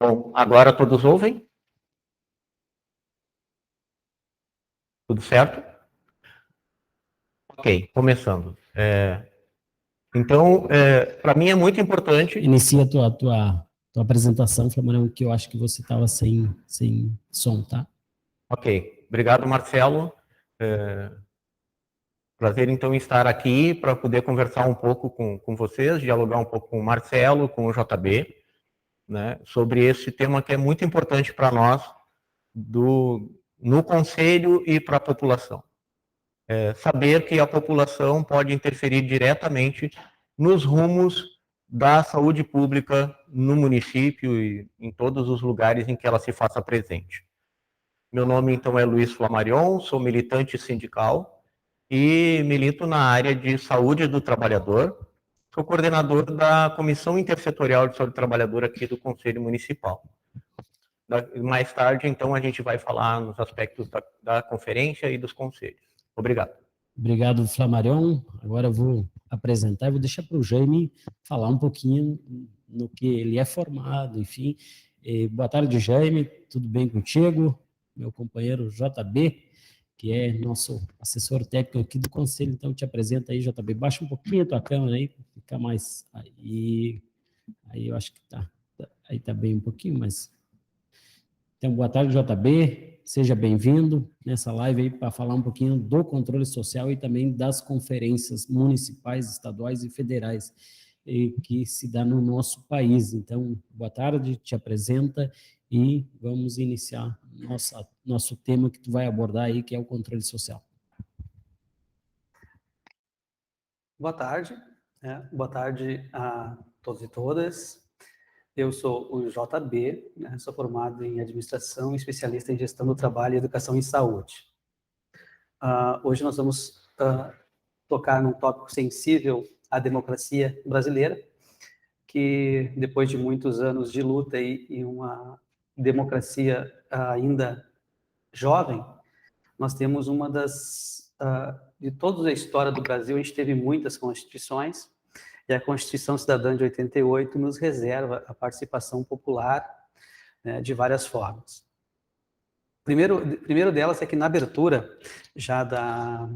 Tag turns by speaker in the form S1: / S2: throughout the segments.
S1: Bom, agora todos ouvem? Tudo certo? Ok, começando. Então, para mim é muito importante...
S2: Inicia a tua apresentação, Flamarão, que eu acho que você estava sem som, tá?
S1: Ok, obrigado, Marcelo. Prazer, então, em estar aqui para poder conversar um pouco com vocês, dialogar um pouco com o Marcelo, com o JB, né, sobre esse tema que é muito importante para nós, no Conselho e para a população. Saber que a população pode interferir diretamente nos rumos da saúde pública no município e em todos os lugares em que ela se faça presente. Meu nome, então, é Luiz Flamarion, sou militante sindical e milito na área de saúde do trabalhador. Sou coordenador da Comissão Intersetorial de Saúde do Trabalhador aqui do Conselho Municipal. Mais tarde, então, a gente vai falar nos aspectos da conferência e dos conselhos. Obrigado.
S2: Obrigado, Flamarion. Agora eu vou apresentar, vou deixar para o Jaime falar um pouquinho no que ele é formado, enfim. Boa tarde, Jaime, tudo bem contigo? Meu companheiro JB, que é nosso assessor técnico aqui do Conselho, então te apresenta aí, JB. Baixa um pouquinho a tua câmera aí, fica mais... Aí eu acho que aí tá bem um pouquinho, mas... Então, boa tarde, JB, seja bem-vindo nessa live aí para falar um pouquinho do controle social e também das conferências municipais, estaduais e federais que se dá no nosso país. Então, boa tarde, te apresenta e vamos iniciar nosso tema que tu vai abordar aí, que é o controle social.
S3: Boa tarde, boa tarde a todos e todas. Eu sou o JB, sou formado em administração e especialista em gestão do trabalho e educação em saúde. Hoje nós vamos tocar num tópico sensível à democracia brasileira, que depois de muitos anos de luta e uma democracia ainda jovem, nós temos uma das... de toda a história do Brasil, a gente teve muitas constituições, e a Constituição Cidadã de 88 nos reserva a participação popular, né, de várias formas. Primeiro delas é que na abertura já da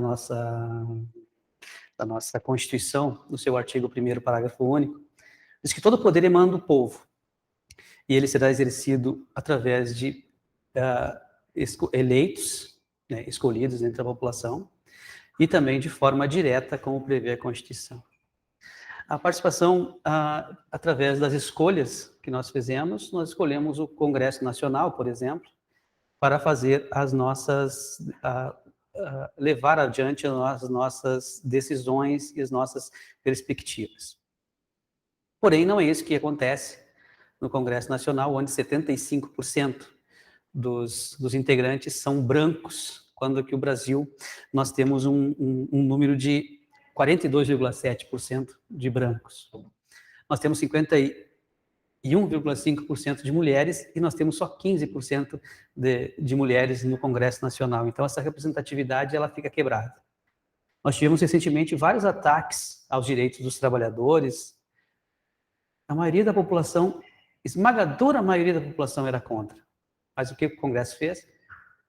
S3: nossa Constituição, no seu artigo 1º, parágrafo único, diz que todo poder emana do povo, e ele será exercido através de eleitos, né, escolhidos entre a população, e também de forma direta, como prevê a Constituição. A participação, através das escolhas que nós fizemos, nós escolhemos o Congresso Nacional, por exemplo, para fazer as nossas, levar adiante as nossas decisões e as nossas perspectivas. Porém, não é isso que acontece no Congresso Nacional, onde 75% dos integrantes são brancos, quando que o Brasil, nós temos um número de 42,7% de brancos. Nós temos 51,5% de mulheres e nós temos só 15% de mulheres no Congresso Nacional. Então, essa representatividade ela fica quebrada. Nós tivemos recentemente vários ataques aos direitos dos trabalhadores. A maioria da população, esmagadora maioria da população era contra. Mas o que o Congresso fez?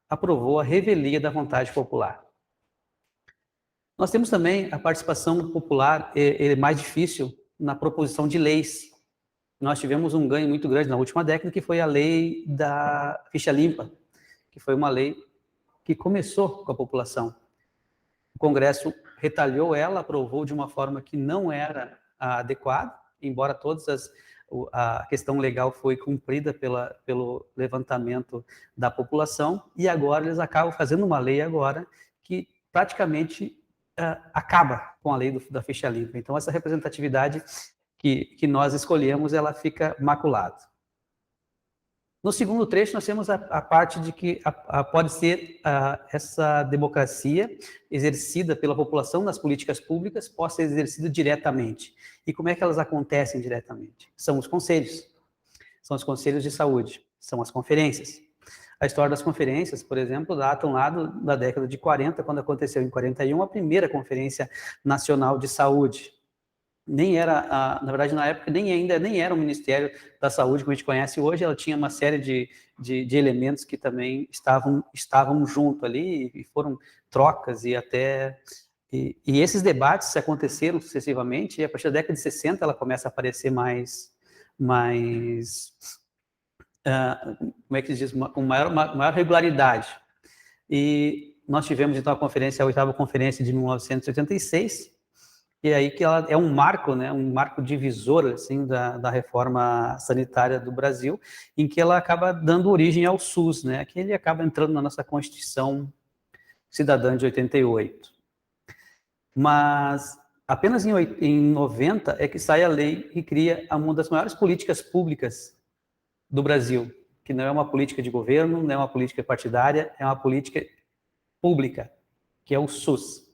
S3: Aprovou a revelia da vontade popular. Nós temos também a participação popular, é mais difícil na proposição de leis. Nós tivemos um ganho muito grande na última década, que foi a lei da ficha limpa, que foi uma lei que começou com a população. O Congresso retalhou ela, aprovou de uma forma que não era adequada, embora a questão legal foi cumprida pelo levantamento da população, e agora eles acabam fazendo uma lei agora que praticamente acaba com a lei da ficha limpa. Então, essa representatividade que nós escolhemos, ela fica maculada. No segundo trecho, nós temos a parte de que pode ser essa democracia exercida pela população nas políticas públicas, possa ser exercida diretamente. E como é que elas acontecem diretamente? São os conselhos de saúde, são as conferências. A história das conferências, por exemplo, datam lá da década de 40, quando aconteceu em 41 a primeira Conferência Nacional de Saúde. nem era, na verdade, na época, nem era o Ministério da Saúde, como a gente conhece hoje, ela tinha uma série de elementos que também estavam junto ali, e foram trocas, e até... E esses debates aconteceram sucessivamente, e a partir da década de 60 ela começa a aparecer mais como é que se diz, com maior regularidade. E nós tivemos, então, a 8ª conferência de 1986, e aí que ela é um marco, né, um marco divisor, assim, da reforma sanitária do Brasil, em que ela acaba dando origem ao SUS, né, que ele acaba entrando na nossa Constituição Cidadã de 88. Mas apenas em 90 é que sai a lei que cria uma das maiores políticas públicas do Brasil, que não é uma política de governo, não é uma política partidária, é uma política pública, que é o SUS.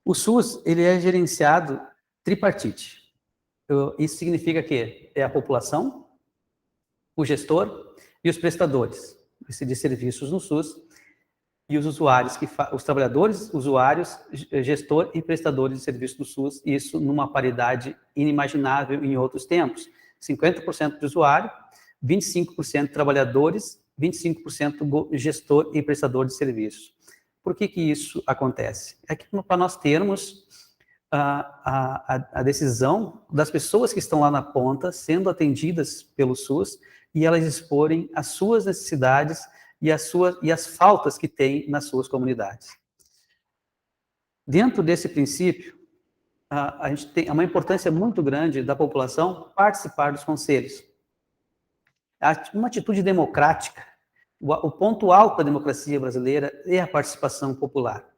S3: O SUS, ele é gerenciado tripartite. Isso significa que é a população, o gestor e os prestadores de serviços no SUS, e os usuários, os trabalhadores, usuários, gestor e prestadores de serviços do SUS, isso numa paridade inimaginável em outros tempos. 50% de usuário, 25% trabalhadores, 25% gestor e prestador de serviços. Por que isso acontece? É que para nós termos a decisão das pessoas que estão lá na ponta sendo atendidas pelo SUS e elas exporem as suas necessidades e as faltas que tem nas suas comunidades. Dentro desse princípio, a gente tem uma importância muito grande da população participar dos conselhos. Uma atitude democrática, o ponto alto da democracia brasileira é a participação popular.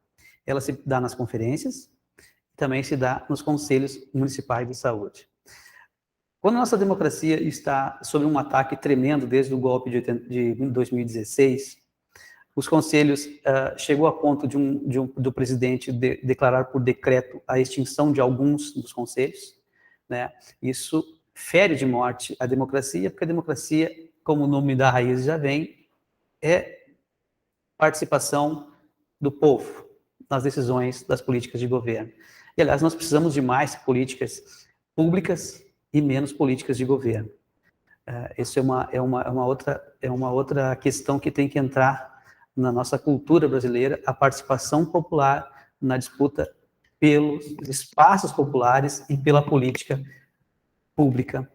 S3: Ela se dá nas conferências, também se dá nos conselhos municipais de saúde. Quando a nossa democracia está sob um ataque tremendo desde o golpe de 2016, os conselhos chegou a ponto do presidente declarar por decreto a extinção de alguns dos conselhos, né? Isso fere de morte a democracia, porque a democracia, como o nome da raiz já vem, é participação do povo nas decisões das políticas de governo. E, aliás, nós precisamos de mais políticas públicas e menos políticas de governo. Isso é uma outra questão que tem que entrar na nossa cultura brasileira, a participação popular na disputa pelos espaços populares e pela política pública,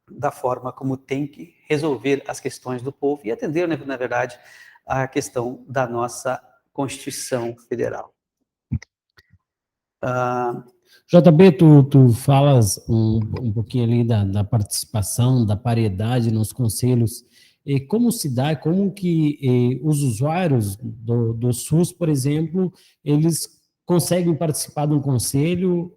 S3: da forma como tem que resolver as questões do povo e atender, na verdade, a questão da nossa Constituição Federal.
S2: JB, tu falas um pouquinho ali da participação, da paridade nos conselhos. E como se dá, como que os usuários do SUS, por exemplo, eles conseguem participar de um conselho,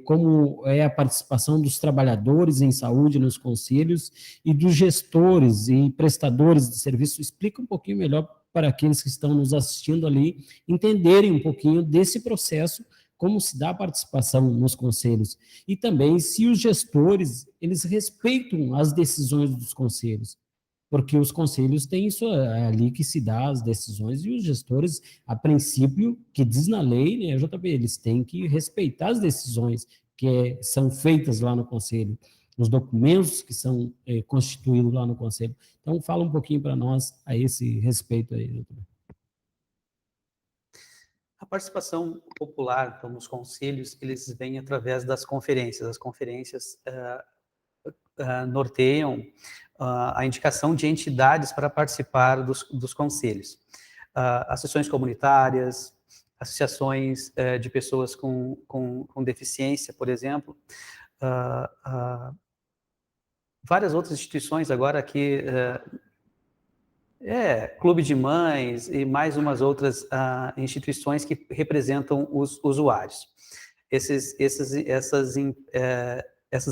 S2: como é a participação dos trabalhadores em saúde nos conselhos e dos gestores e prestadores de serviço? Explica um pouquinho melhor para aqueles que estão nos assistindo ali, entenderem um pouquinho desse processo, como se dá a participação nos conselhos, e também se os gestores, eles respeitam as decisões dos conselhos, porque os conselhos têm isso ali que se dá as decisões, e os gestores, a princípio, que diz na lei, né, JB, eles têm que respeitar as decisões que são feitas lá no conselho, os documentos que são constituídos lá no conselho. Então, fala um pouquinho para nós a esse respeito aí, doutor.
S3: A participação popular, então, nos conselhos, eles vêm através das conferências. As conferências norteiam a indicação de entidades para participar dos conselhos. Associações comunitárias, associações de pessoas com deficiência, por exemplo, várias outras instituições agora que... Clube de Mães e mais umas outras instituições que representam os usuários. Essas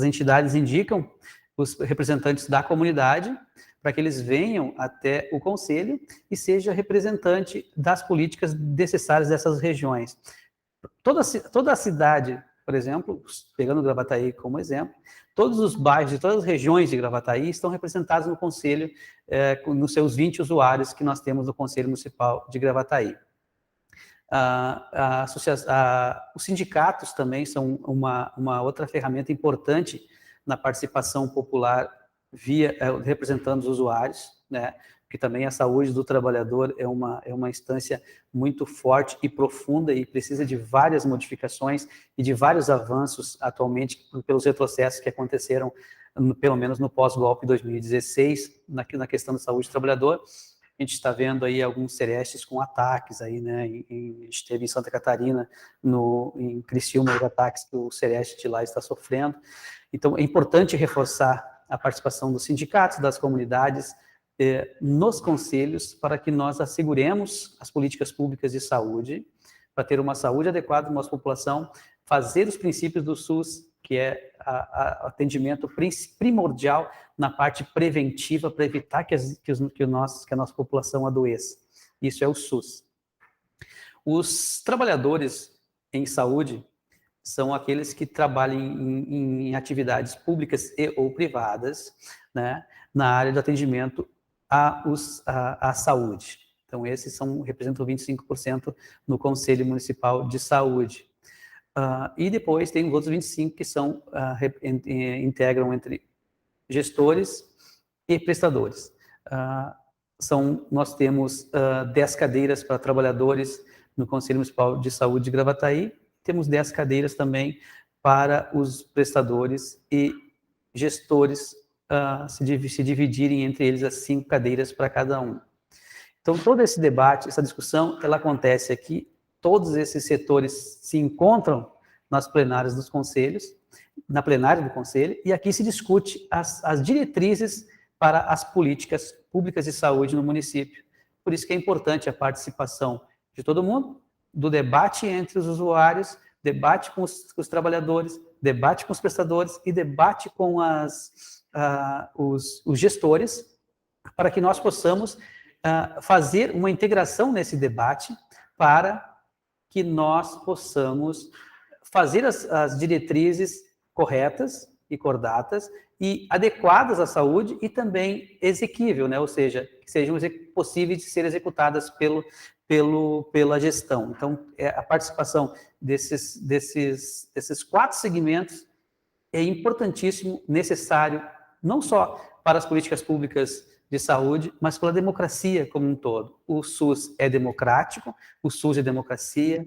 S3: entidades indicam os representantes da comunidade para que eles venham até o conselho e seja representante das políticas necessárias dessas regiões. Toda a cidade, por exemplo, pegando Gravataí como exemplo, todos os bairros e todas as regiões de Gravataí estão representados no conselho, nos seus 20 usuários que nós temos no Conselho Municipal de Gravataí. Os sindicatos também são uma outra ferramenta importante na participação popular representando os usuários, né? Porque também a saúde do trabalhador é uma instância muito forte e profunda e precisa de várias modificações e de vários avanços atualmente pelos retrocessos que aconteceram, pelo menos no pós-golpe 2016, na questão da saúde do trabalhador. A gente está vendo aí alguns serestes com ataques aí, né? A gente teve em Santa Catarina, em Criciúma, os ataques que o sereste de lá está sofrendo. Então, é importante reforçar a participação dos sindicatos, das comunidades, nos conselhos, para que nós asseguremos as políticas públicas de saúde, para ter uma saúde adequada para a nossa população, fazer os princípios do SUS, que é atendimento primordial na parte preventiva, para evitar que a nossa população adoeça. Isso é o SUS. Os trabalhadores em saúde são aqueles que trabalham em atividades públicas ou privadas, né, na área do atendimento à saúde. Então, esses representam 25% no Conselho Municipal de Saúde. E depois tem os outros 25% que integram entre gestores e prestadores. Nós temos 10 cadeiras para trabalhadores no Conselho Municipal de Saúde de Gravataí, temos 10 cadeiras também para os prestadores e gestores se dividirem entre eles as 5 cadeiras para cada um. Então, todo esse debate, essa discussão, ela acontece aqui, todos esses setores se encontram nas plenárias dos conselhos, na plenária do conselho, e aqui se discute as diretrizes para as políticas públicas de saúde no município. Por isso que é importante a participação de todo mundo, do debate entre os usuários, debate com os trabalhadores, debate com os prestadores e debate com os gestores, para que nós possamos fazer uma integração nesse debate, para que nós possamos fazer as diretrizes corretas e cordatas e adequadas à saúde e também exequível, né? Ou seja, que sejam possíveis de ser executadas pela gestão. Então, a participação desses 4 segmentos é importantíssimo, necessário, não só para as políticas públicas de saúde, mas pela democracia como um todo. O SUS é democrático, o SUS é democracia,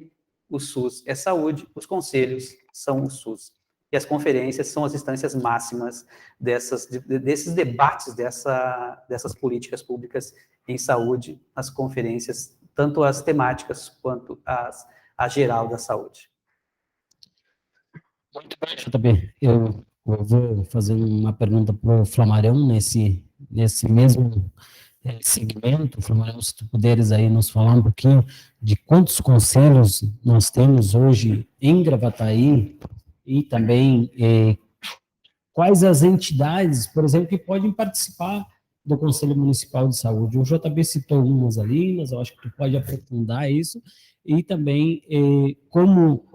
S3: o SUS é saúde, os conselhos são o SUS. E as conferências são as instâncias máximas desses debates, dessas políticas públicas em saúde, as conferências, tanto as temáticas quanto a geral da saúde.
S2: Muito bem, JB. Eu vou fazer uma pergunta para o Flammarion nesse mesmo segmento. Flammarion, se tu puderes aí nos falar um pouquinho de quantos conselhos nós temos hoje em Gravataí e também quais as entidades, por exemplo, que podem participar do Conselho Municipal de Saúde. O JB citou umas ali, mas eu acho que tu pode aprofundar isso, e também como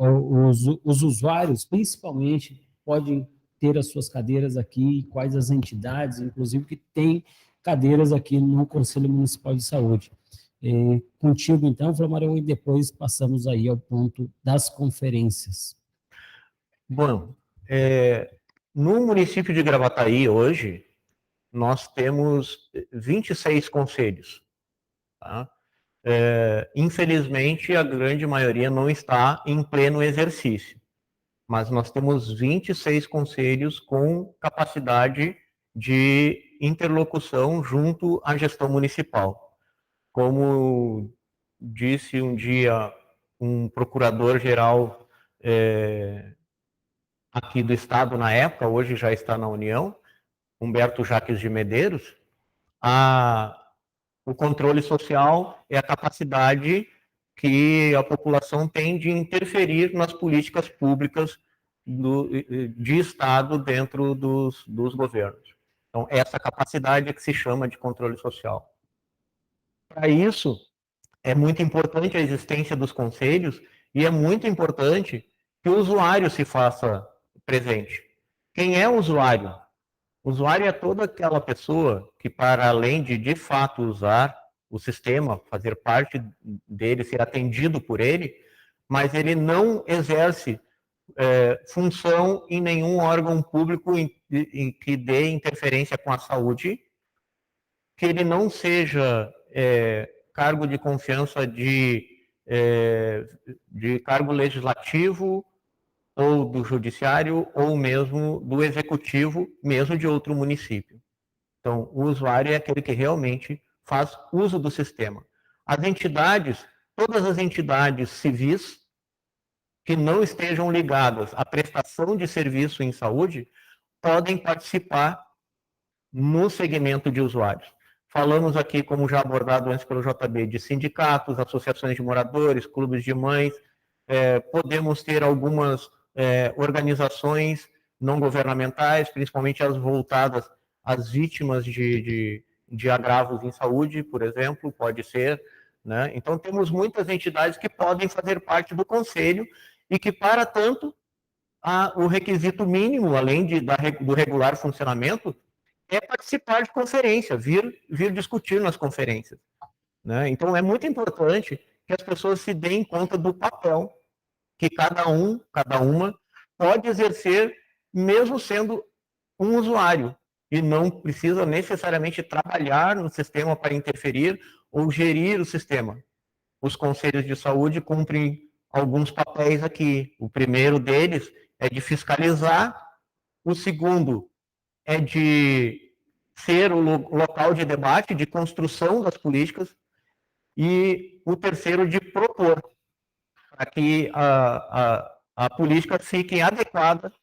S2: os usuários, principalmente, podem ter as suas cadeiras aqui, quais as entidades, inclusive, que têm cadeiras aqui no Conselho Municipal de Saúde. Contigo, então, Flammarion, e depois passamos aí ao ponto das conferências.
S1: Bom, no município de Gravataí, hoje, nós temos 26 conselhos. Tá? Infelizmente, a grande maioria não está em pleno exercício, mas nós temos 26 conselhos com capacidade de interlocução junto à gestão municipal. Como disse um dia um procurador-geral aqui do Estado na época, hoje já está na União, Humberto Jaques de Medeiros, o controle social é a capacidade que a população tem de interferir nas políticas públicas de Estado dentro dos governos. Então, essa capacidade é que se chama de controle social. Para isso, é muito importante a existência dos conselhos e é muito importante que o usuário se faça presente. Quem é o usuário? O usuário é toda aquela pessoa que, para além de fato usar o sistema, fazer parte dele, ser atendido por ele, mas ele não exerce função em nenhum órgão público em que dê interferência com a saúde, que ele não seja cargo de confiança de cargo legislativo ou do judiciário ou mesmo do executivo, mesmo de outro município. Então, o usuário é aquele que realmente faz uso do sistema. As entidades, todas as entidades civis que não estejam ligadas à prestação de serviço em saúde podem participar no segmento de usuários. Falamos aqui, como já abordado antes pelo JB, de sindicatos, associações de moradores, clubes de mães, podemos ter algumas organizações não governamentais, principalmente as voltadas às vítimas de agravos em saúde, por exemplo, pode ser, né? Então, temos muitas entidades que podem fazer parte do conselho e que, para tanto, o requisito mínimo, além do regular funcionamento, é participar de conferência, vir discutir nas conferências, né? Então, é muito importante que as pessoas se deem conta do papel que cada uma pode exercer, mesmo sendo um usuário, e não precisa necessariamente trabalhar no sistema para interferir ou gerir o sistema. Os conselhos de saúde cumprem alguns papéis aqui. O primeiro deles é de fiscalizar, o segundo é de ser o local de debate, de construção das políticas, e o terceiro de propor, para que a política fique adequada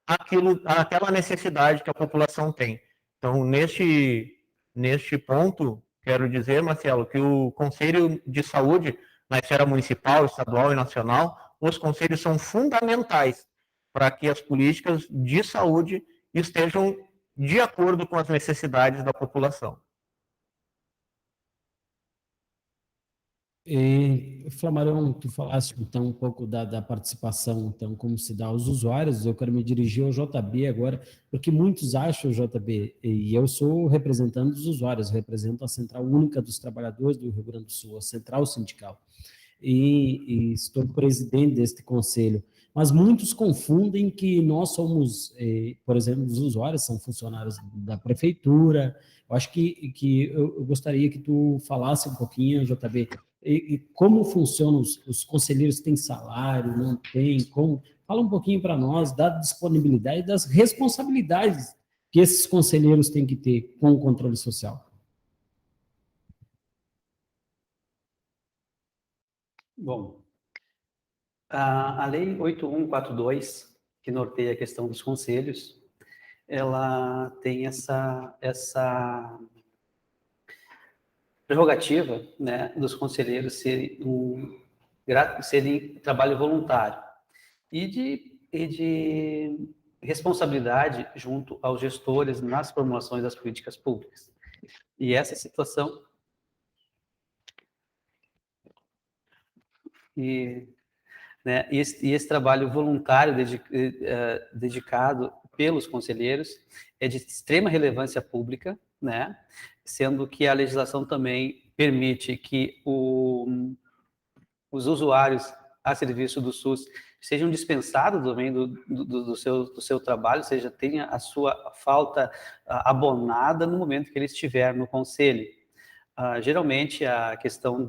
S1: àquela necessidade que a população tem. Então, neste ponto, quero dizer, Marcelo, que o Conselho de Saúde, na esfera municipal, estadual e nacional, os conselhos são fundamentais para que as políticas de saúde estejam de acordo com as necessidades da população.
S2: Flamarão, tu falaste então um pouco da participação, então como se dá aos usuários. Eu quero me dirigir ao JB agora, porque muitos acham, JB, e eu sou representante dos usuários, represento a Central Única dos Trabalhadores do Rio Grande do Sul, a Central Sindical, e estou presidente deste conselho. Mas muitos confundem que nós somos, por exemplo, os usuários são funcionários da prefeitura. Eu acho que eu gostaria que tu falasse um pouquinho, JB, e como funcionam os conselheiros? Têm salário, não tem? Fala um pouquinho para nós da disponibilidade e das responsabilidades que esses conselheiros têm que ter com o controle social.
S3: Bom, a Lei 8142, que norteia a questão dos conselhos, ela tem essa prerrogativa, né, dos conselheiros serem trabalho voluntário e de responsabilidade junto aos gestores nas formulações das políticas públicas. E essa situação esse trabalho voluntário dedicado pelos conselheiros é de extrema relevância pública, né? Sendo que a legislação também permite que os usuários a serviço do SUS sejam dispensados também do seu trabalho, ou seja, tenha a sua falta abonada no momento que ele estiver no conselho. Geralmente, a questão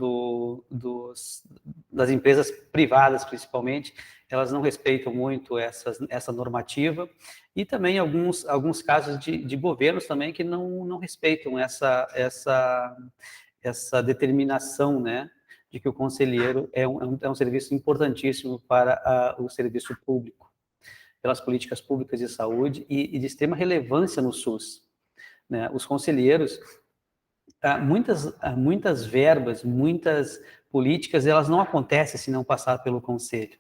S3: das empresas privadas, principalmente, elas não respeitam muito essa normativa, e também alguns casos de governos também que não respeitam essa determinação, né, de que o conselheiro é um serviço importantíssimo para o serviço público, pelas políticas públicas de saúde e de extrema relevância no SUS, né? Os conselheiros, muitas verbas, muitas políticas, elas não acontecem se não passar pelo conselho,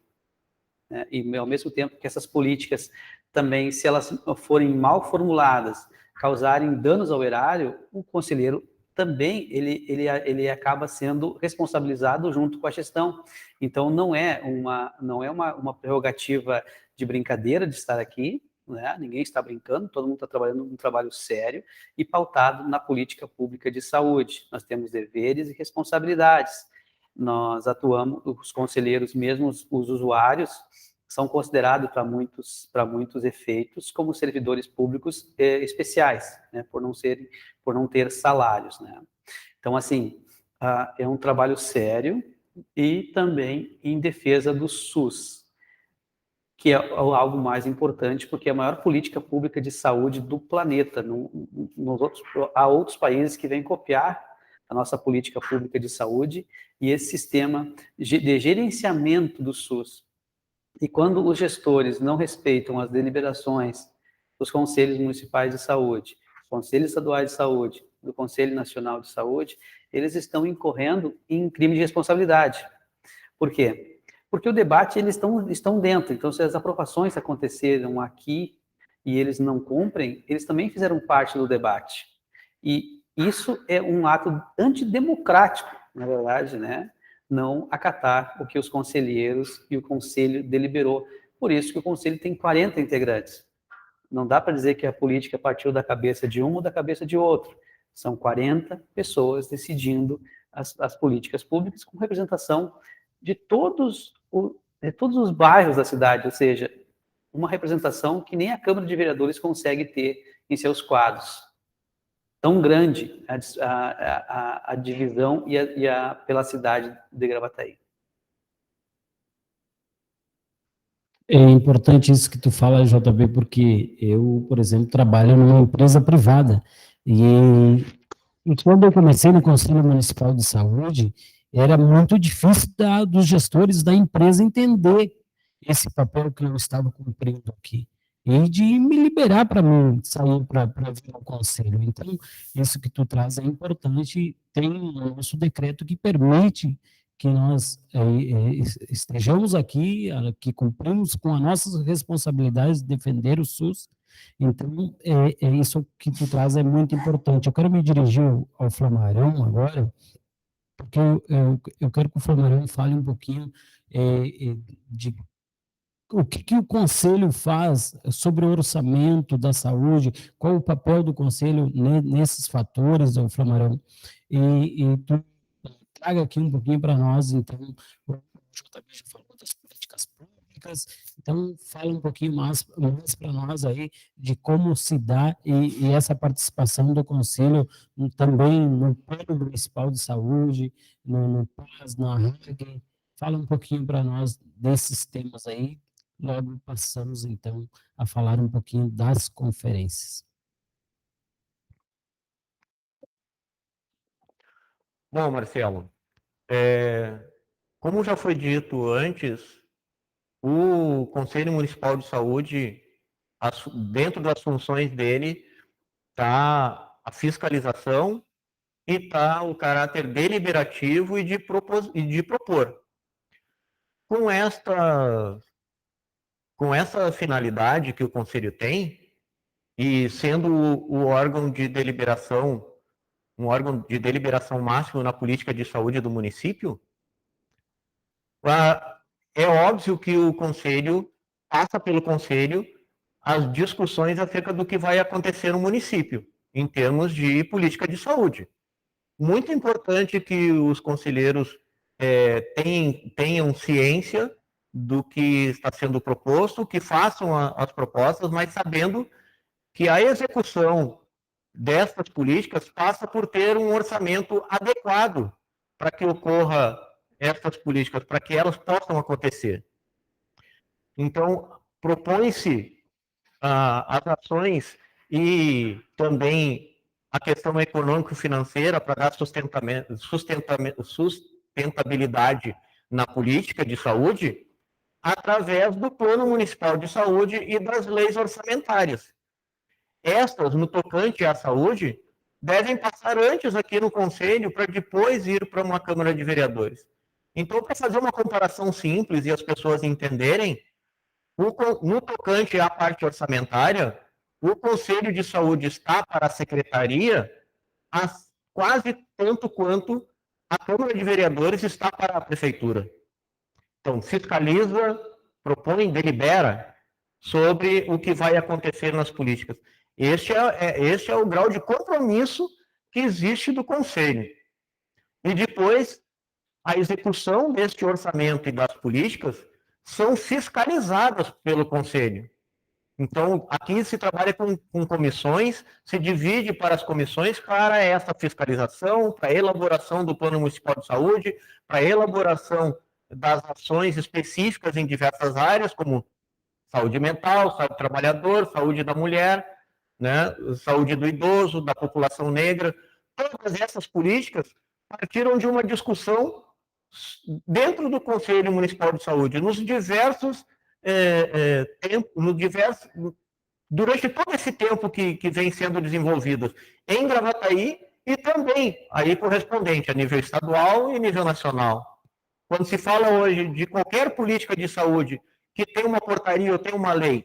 S3: né? E ao mesmo tempo que essas políticas também, se elas forem mal formuladas, causarem danos ao erário, o conselheiro também ele acaba sendo responsabilizado junto com a gestão. Então não é uma prerrogativa de brincadeira de estar aqui, né? Ninguém está brincando, todo mundo está trabalhando um trabalho sério e pautado na política pública de saúde. Nós temos deveres e responsabilidades. Nós atuamos, os conselheiros, mesmo os usuários, são considerados para muitos efeitos como servidores públicos especiais, né? Por não ter salários, né? Então, assim, é um trabalho sério e também em defesa do SUS, que é algo mais importante, porque é a maior política pública de saúde do planeta. Há outros países que vêm copiar a nossa política pública de saúde e esse sistema de gerenciamento do SUS. E quando os gestores não respeitam as deliberações dos conselhos municipais de saúde, dos conselhos estaduais de saúde, do Conselho Nacional de Saúde, eles estão incorrendo em crime de responsabilidade. Por quê? Porque o debate, eles estão dentro. Então, se as aprovações aconteceram aqui e eles não cumprem, eles também fizeram parte do debate. E isso é um ato antidemocrático, na verdade, né? Não acatar o que os conselheiros e o conselho deliberou. Por isso que o conselho tem 40 integrantes. Não dá para dizer que a política partiu da cabeça de um ou da cabeça de outro. São 40 pessoas decidindo as políticas públicas com representação de todos os bairros da cidade, ou seja, uma representação que nem a Câmara de Vereadores consegue ter em seus quadros. Tão grande a divisão pela cidade de Gravataí.
S2: É importante isso que tu fala, JB, porque eu, por exemplo, trabalho numa empresa privada e quando eu comecei no Conselho Municipal de Saúde, era muito difícil dos gestores da empresa entender esse papel que eu estava cumprindo aqui e de me liberar para mim sair para vir ao conselho. Então, isso que tu traz é importante. Tem o nosso decreto que permite que nós estejamos aqui, que cumprimos com as nossas responsabilidades de defender o SUS. Então, isso que tu traz é muito importante. Eu quero me dirigir ao Flamarão agora, porque eu quero que o Flamarão fale um pouquinho de o que o Conselho faz sobre o orçamento da saúde, qual o papel do Conselho nesses fatores, o Flamarão, e tu traga aqui um pouquinho para nós, então, o JB já falou das políticas públicas, então fala um pouquinho mais para nós aí de como se dá e essa participação do Conselho também no Plano Municipal de Saúde, no PAS, na RAG, fala um pouquinho para nós desses temas aí, logo passamos então a falar um pouquinho das conferências.
S1: Bom, Marcelo, como já foi dito antes, o Conselho Municipal de Saúde, dentro das funções dele, está a fiscalização e está o caráter deliberativo e de propor. Com essa finalidade que o Conselho tem, e sendo o órgão de deliberação, um órgão de deliberação máximo na política de saúde do município, é óbvio que o Conselho passa pelo Conselho as discussões acerca do que vai acontecer no município, em termos de política de saúde. Muito importante que os conselheiros tenham ciência do que está sendo proposto, que façam as propostas, mas sabendo que a execução dessas políticas passa por ter um orçamento adequado para que ocorra essas políticas, para que elas possam acontecer. Então, propõe-se as ações e também a questão econômico-financeira para dar sustentabilidade na política de saúde através do Plano Municipal de Saúde e das leis orçamentárias. Estas, no tocante à saúde, devem passar antes aqui no Conselho para depois ir para uma Câmara de Vereadores. Então, para fazer uma comparação simples e as pessoas entenderem, no tocante à parte orçamentária, o Conselho de Saúde está para a Secretaria quase tanto quanto a Câmara de Vereadores está para a Prefeitura. Então, fiscaliza, propõe, delibera, sobre o que vai acontecer nas políticas. Este é o grau de compromisso que existe do Conselho. E depois, a execução deste orçamento e das políticas são fiscalizadas pelo Conselho. Então, aqui se trabalha com comissões, se divide para as comissões para essa fiscalização, para a elaboração do Plano Municipal de Saúde, para a elaboração das ações específicas em diversas áreas, como saúde mental, saúde do trabalhador, saúde da mulher, né, saúde do idoso, da população negra. Todas essas políticas partiram de uma discussão dentro do Conselho Municipal de Saúde, nos diversos durante todo esse tempo que vem sendo desenvolvido em Gravataí e também aí correspondente a nível estadual e nível nacional. Quando se fala hoje de qualquer política de saúde que tem uma portaria ou tem uma lei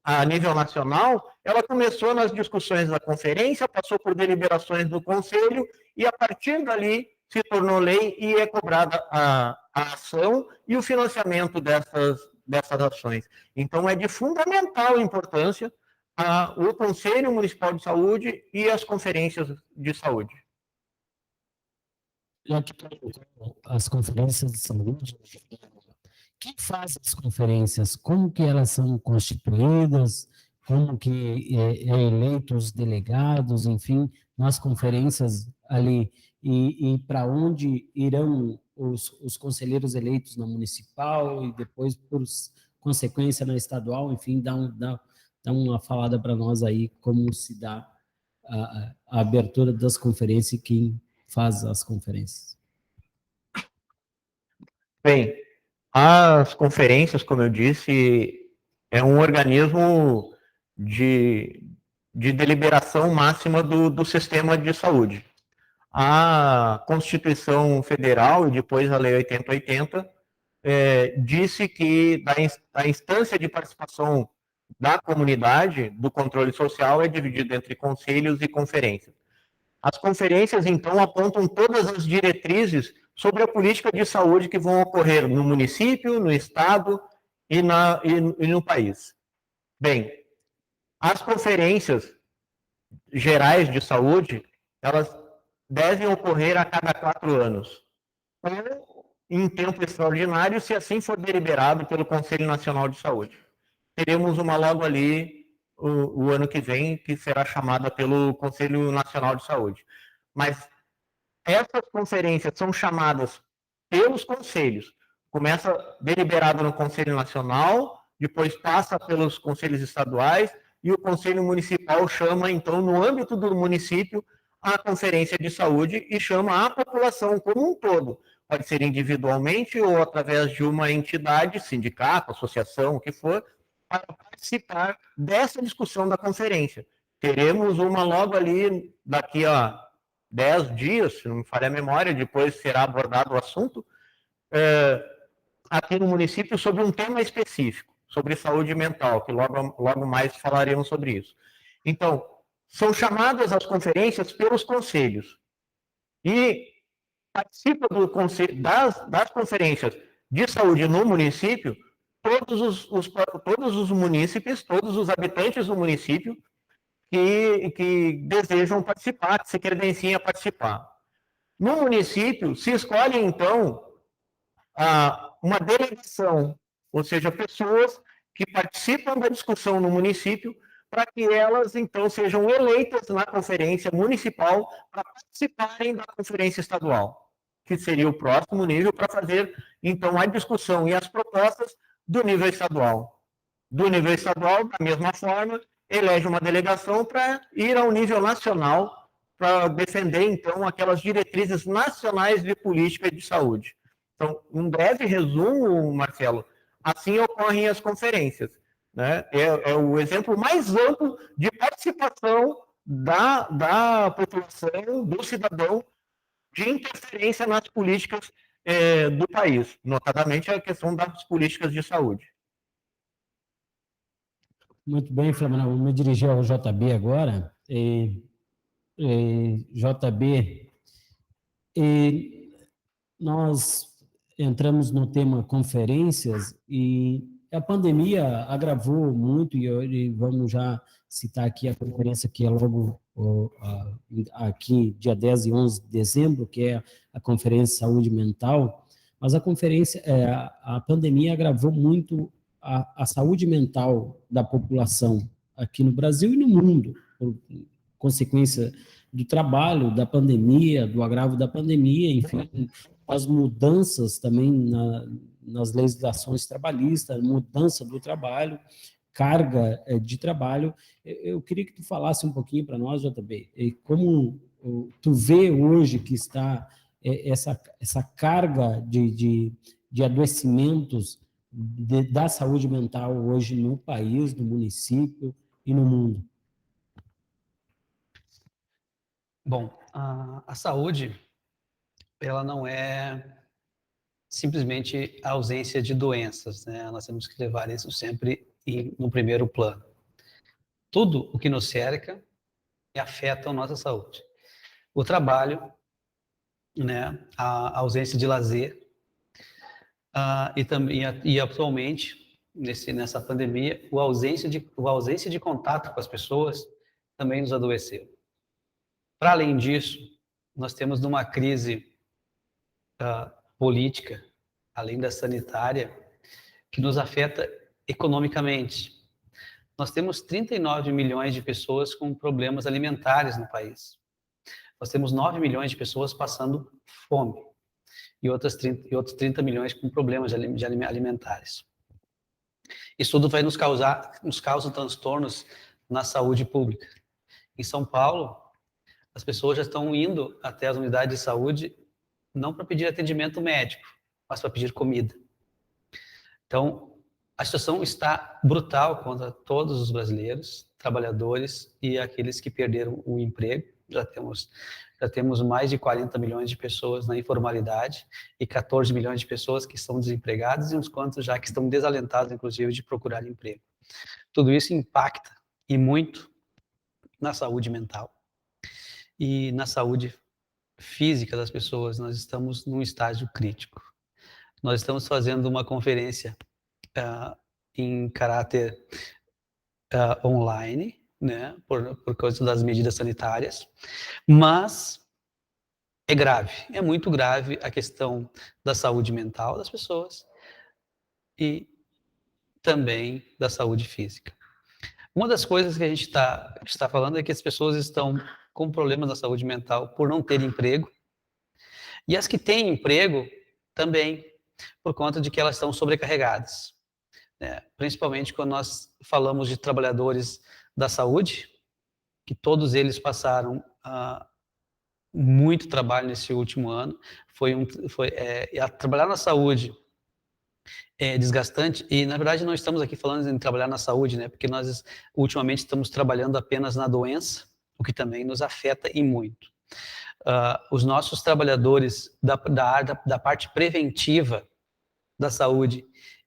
S1: a nível nacional, ela começou nas discussões da conferência, passou por deliberações do Conselho e a partir dali se tornou lei e é cobrada a ação e o financiamento dessas ações. Então, é de fundamental importância o Conselho Municipal de Saúde e as conferências de saúde.
S2: Já que as conferências de saúde, quem faz as conferências? Como que elas são constituídas? Como que é eleito os delegados, enfim, nas conferências ali? E para onde irão os conselheiros eleitos na municipal e depois, por consequência, na estadual? Enfim, dá uma falada para nós aí como se dá a abertura das conferências e quem faz as conferências.
S1: Bem, as conferências, como eu disse, é um organismo de deliberação máxima do sistema de saúde. A Constituição Federal e depois a Lei 8080 disse que a instância de participação da comunidade do controle social é dividida entre conselhos e conferências. As conferências, então, apontam todas as diretrizes sobre a política de saúde que vão ocorrer no município, no estado e no país. Bem, as conferências gerais de saúde, elas devem ocorrer a cada 4 anos, ou em tempo extraordinário, se assim for deliberado pelo Conselho Nacional de Saúde. Teremos uma logo ali o ano que vem, que será chamada pelo Conselho Nacional de Saúde. Mas essas conferências são chamadas pelos conselhos. Começa deliberado no Conselho Nacional, depois passa pelos conselhos estaduais, e o Conselho Municipal chama, então, no âmbito do município, a Conferência de Saúde e chama a população como um todo. Pode ser individualmente ou através de uma entidade, sindicato, associação, o que for, para participar dessa discussão da conferência. Teremos uma logo ali, daqui a 10 dias, se não me falha a memória, depois será abordado o assunto, aqui no município sobre um tema específico, sobre saúde mental, que logo mais falaremos sobre isso. Então, são chamadas as conferências pelos conselhos e participa das conferências de saúde no município todos os munícipes, todos os habitantes do município que desejam participar, que se credenciem a participar. No município, se escolhe, então, uma delegação, ou seja, pessoas que participam da discussão no município, para que elas, então, sejam eleitas na conferência municipal para participarem da conferência estadual, que seria o próximo nível para fazer, então, a discussão e as propostas do nível estadual. Do nível estadual, da mesma forma, elege uma delegação para ir ao nível nacional para defender, então, aquelas diretrizes nacionais de política de saúde. Então, um breve resumo, Marcelo, assim ocorrem as conferências. Né? É o exemplo mais amplo de participação da população, do cidadão, de interferência nas políticas do país, notadamente a questão das políticas de saúde.
S2: Muito bem, Flamengo. Vou me dirigir ao JB agora. JB, nós entramos no tema conferências e a pandemia agravou muito, e vamos já citar aqui a conferência que é logo aqui, dia 10 e 11 de dezembro, que é a Conferência Saúde Mental, mas a pandemia agravou muito a saúde mental da população aqui no Brasil e no mundo, por consequência do trabalho, da pandemia, do agravo da pandemia, enfim, as mudanças também nas legislações trabalhistas, mudança do trabalho, carga de trabalho. Eu queria que tu falasse um pouquinho para nós, JB, como tu vê hoje que está essa carga de adoecimentos da saúde mental hoje no país, no município e no mundo.
S3: Bom, a saúde, ela não é simplesmente a ausência de doenças, né? Nós temos que levar isso sempre no primeiro plano. Tudo o que nos cerca afeta a nossa saúde. O trabalho, né? A ausência de lazer, e atualmente, nessa pandemia, a ausência de contato com as pessoas também nos adoeceu. Para além disso, nós temos uma crise política, além da sanitária, que nos afeta economicamente. Nós temos 39 milhões de pessoas com problemas alimentares no país. Nós temos 9 milhões de pessoas passando fome e outros 30 milhões com problemas alimentares. Isso tudo nos causa transtornos na saúde pública. Em São Paulo, as pessoas já estão indo até as unidades de saúde não para pedir atendimento médico, mas para pedir comida. Então, a situação está brutal contra todos os brasileiros, trabalhadores e aqueles que perderam o emprego. Já temos mais de 40 milhões de pessoas na informalidade e 14 milhões de pessoas que estão desempregadas e uns quantos já que estão desalentados, inclusive, de procurar emprego. Tudo isso impacta, e muito, na saúde mental. E na saúde física das pessoas, nós estamos num estágio crítico. Nós estamos fazendo uma conferência em caráter online, né, por causa das medidas sanitárias, mas é grave, é muito grave a questão da saúde mental das pessoas e também da saúde física. Uma das coisas que a gente está falando é que as pessoas estão com problemas na saúde mental por não ter emprego, e as que têm emprego também, por conta de que elas estão sobrecarregadas, né? Principalmente quando nós falamos de trabalhadores da saúde, que todos eles passaram muito trabalho nesse último ano. Trabalhar na saúde é desgastante, e na verdade não estamos aqui falando em trabalhar na saúde, né? Porque nós ultimamente estamos trabalhando apenas na doença, o que também nos afeta e muito. Os nossos trabalhadores da parte preventiva da saúde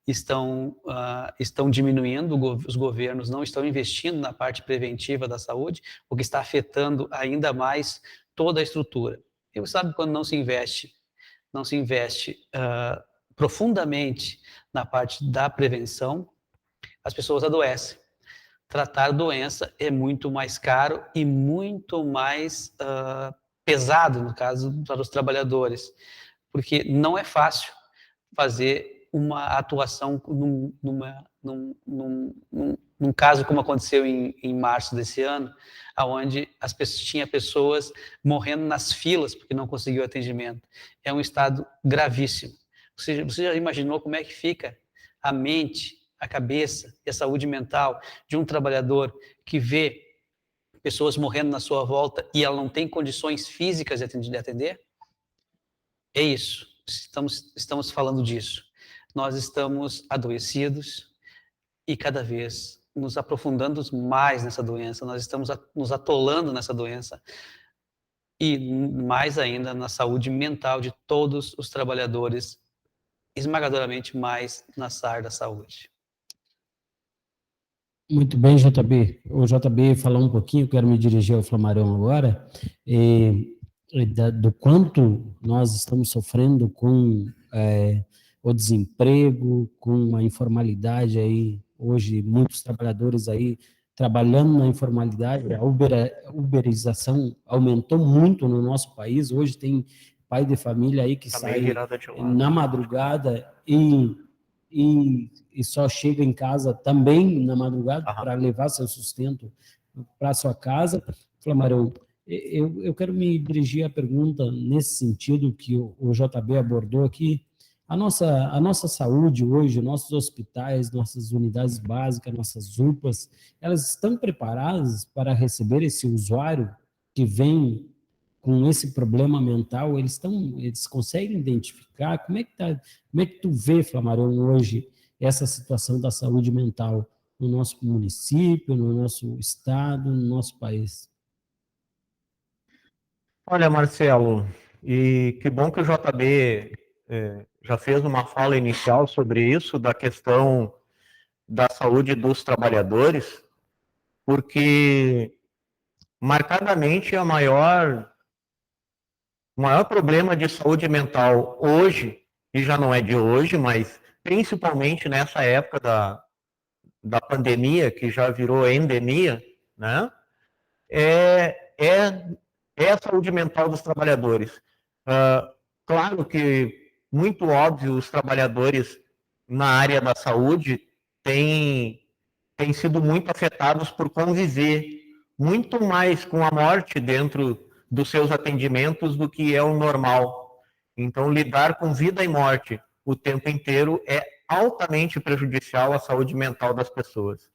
S3: estão diminuindo, os governos não estão investindo na parte preventiva da saúde, o que está afetando ainda mais toda a estrutura. E você sabe, quando não se investe profundamente na parte da prevenção, as pessoas adoecem. Tratar doença é muito mais caro e muito mais pesado, no caso, para os trabalhadores, porque não é fácil fazer uma atuação num caso como aconteceu em março desse ano, onde tinha pessoas morrendo nas filas porque não conseguiu atendimento. É um estado gravíssimo. Você já imaginou como é que fica a mente, a cabeça e a saúde mental de um trabalhador que vê pessoas morrendo na sua volta e ela não tem condições físicas de atender? É isso, estamos falando disso. Nós estamos adoecidos e cada vez nos aprofundando mais nessa doença, nós estamos nos atolando nessa doença e mais ainda na saúde mental de todos os trabalhadores, esmagadoramente mais na área da saúde.
S2: Muito bem, JB. O JB falou um pouquinho, quero me dirigir ao Flammarion agora, do quanto nós estamos sofrendo com o desemprego, com a informalidade aí, hoje muitos trabalhadores aí trabalhando na informalidade, a uberização aumentou muito no nosso país, hoje tem pai de família aí que sai na madrugada e só chega em casa também na madrugada para levar seu sustento para sua casa. Flamarão, eu quero me dirigir à pergunta nesse sentido que o JB abordou aqui. A nossa saúde hoje, nossos hospitais, nossas unidades básicas, nossas UPAs, elas estão preparadas para receber esse usuário que vem com esse problema mental? Eles conseguem identificar? Como é que tu vê, Flamarão, hoje essa situação da saúde mental no nosso município, no nosso estado, no nosso país?
S1: Olha, Marcelo, e que bom que o JB já fez uma fala inicial sobre isso, da questão da saúde dos trabalhadores, porque marcadamente o maior problema de saúde mental hoje, e já não é de hoje, mas principalmente nessa época da pandemia, que já virou endemia, né, é a saúde mental dos trabalhadores. Claro que, muito óbvio, os trabalhadores na área da saúde têm sido muito afetados por conviver muito mais com a morte dentro dos seus atendimentos do que é o normal. Então, lidar com vida e morte o tempo inteiro é altamente prejudicial à saúde mental das pessoas.